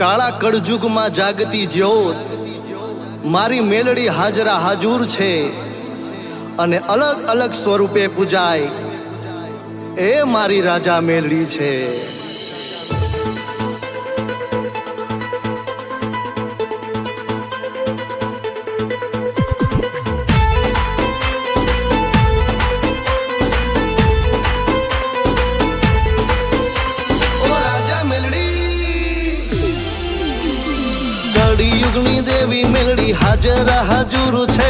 કાળા કળજુગમાં જાગતી જ્યોત મારી મેલડી હાજરા હાજુર છે અને અલગ અલગ સ્વરૂપે પૂજાય એ મારી રાજા મેલડી છે। કળિયુગની દેવી મેલડી હાજરા હાજુર છે।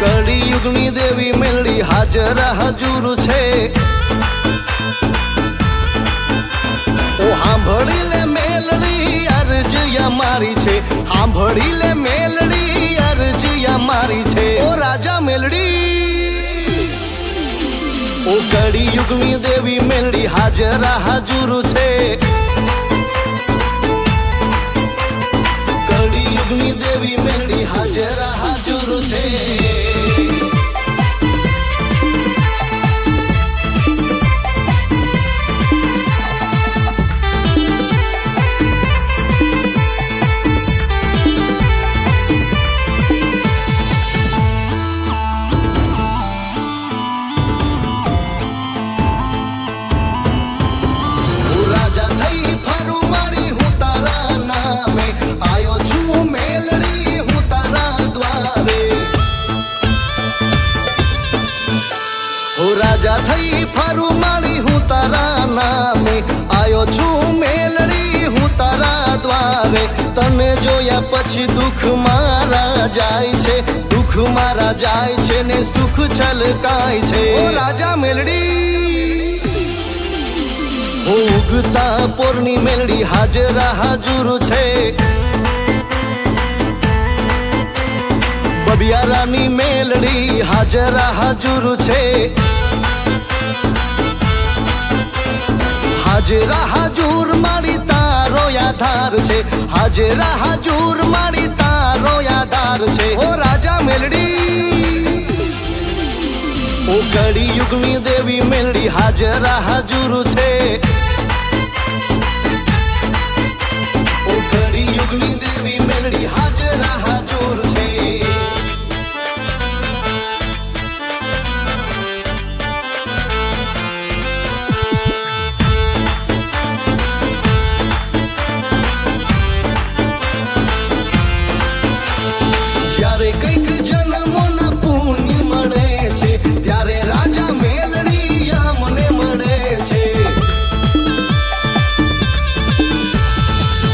કળિયુગની દેવી મેલડી હાજરા હાજુર છે। ઓ સાંભળી લે મેલડી અરજિયા મારી છે, સાંભળી લે મેલડી અરજિયા મારી છે। ઓ રાજા મેલડી ઓ કળિયુગની દેવી મેલડી હાજરા હાજુર છે। કળિયુગની દેવી મેલડી હાજરા હાજુર છે। રાજા થઈ ફરું માળી હું તારા નામે આયો છું મેલડી હું તારા દ્વારે। તને જોયા પછી દુઃખ મારા જાય છે, દુઃખ મારા જાય છે ને સુખ છલકાય છે। ઓ રાજા મેલડી ઉગતા પોરની મેલડી હાજરા હાજુર છે। બબિયારાની મેલડી હાજરા હાજુર છે। હાજરા હાજુર મારી તારો આધાર છે, હાજરા હાજુર મારી તારો આધાર છે। ઓ રાજા મેલડી ઓ કળિયુગની દેવી મેલડી હાજરા હાજુર છે। ઓ કળિયુગની દેવી મેલડી હાજરા હાજુર છે। જ્યારે કઈક જન્મોના પુણ્ય મળે છે ત્યારે રાજા મેલડી મને મળે છે।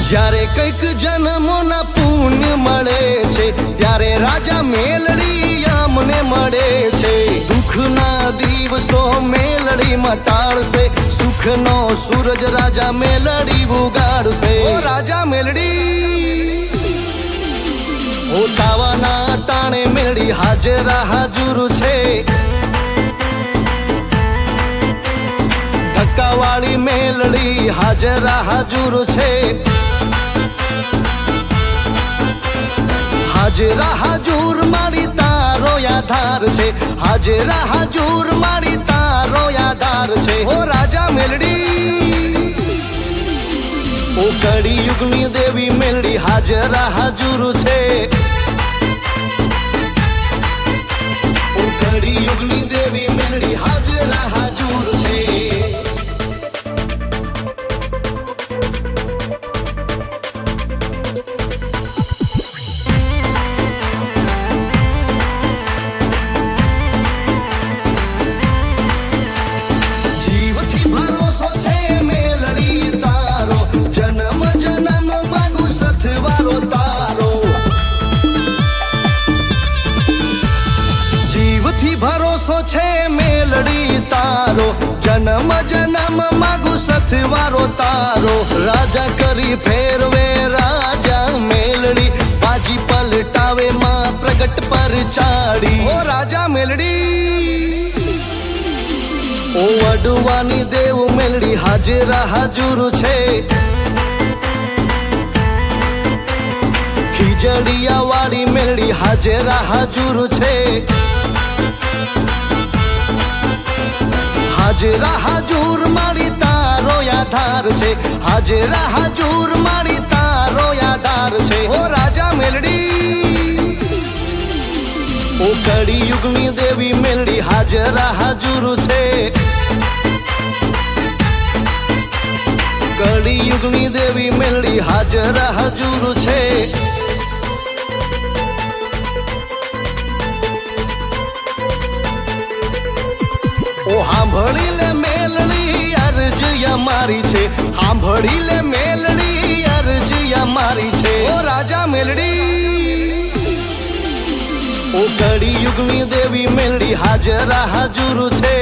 જ્યારે કઈક જન્મોના પુણ્ય મળે છે ત્યારે રાજા મેલડી મને મળે છે। દુઃખના દિવસો મેલડી મટાડશે, સુખનો સૂરજ રાજા મેલડી ઉગાડશે। ઓ રાજા મેલડી ઓ તાવાના ટાણે મેલડી હાજરા હાજુર છે। ધક્કાવાળી મેલડી હાજરા હાજુર છે। હાજરા હાજુર મારી તારો આધાર છે, હાજરા હાજુર મારી તારો આધાર છે। ઓ રાજા મેલડી ઓ કળિયુગની દેવી મેલડી હાજરા હાજુર છે। ઓ કળિયુગની દેવી મેલડી હાજરા હાજુર છે। જીવથી ભરોસો છે મેલડી તારો, જન્મ જન્મ માંગુ સથવારો તારો। જીવથી ભરોસો છે મેલડી તારો, જન્મ જન્મ માંગુ સથવારો તારો। રાજા કરી ફેરવે રાજા મેલડી, બાજી પલટાવે માં પ્રગટ પર ચાડી। ઓ રાજા મેલડી ઓ વડવાની દેવ મેલડી હાજરા હાજુર છે। ખીજડીયા વાળી મેલડી હાજરા હાજુર છે। હાજરા હાજુર મારી તારો આધાર છે, હાજરા હાજુર મારી તારો આધાર છે. ઓ રાજા મેલડી ઓ કળી યુગની દેવી મેલડી હાજરા હાજુર છે. કળી યુગની દેવી મેલડી હાજરા હાજુર છે. ઓ સાંભળી લે મેલડી અરજ અમારી છે, સાંભળી લે મેલડી અરજ અમારી છે. ઓ રાજા મેલડી ઓ કળી યુગની દેવી મેલડી હાજરા હાજુર છે.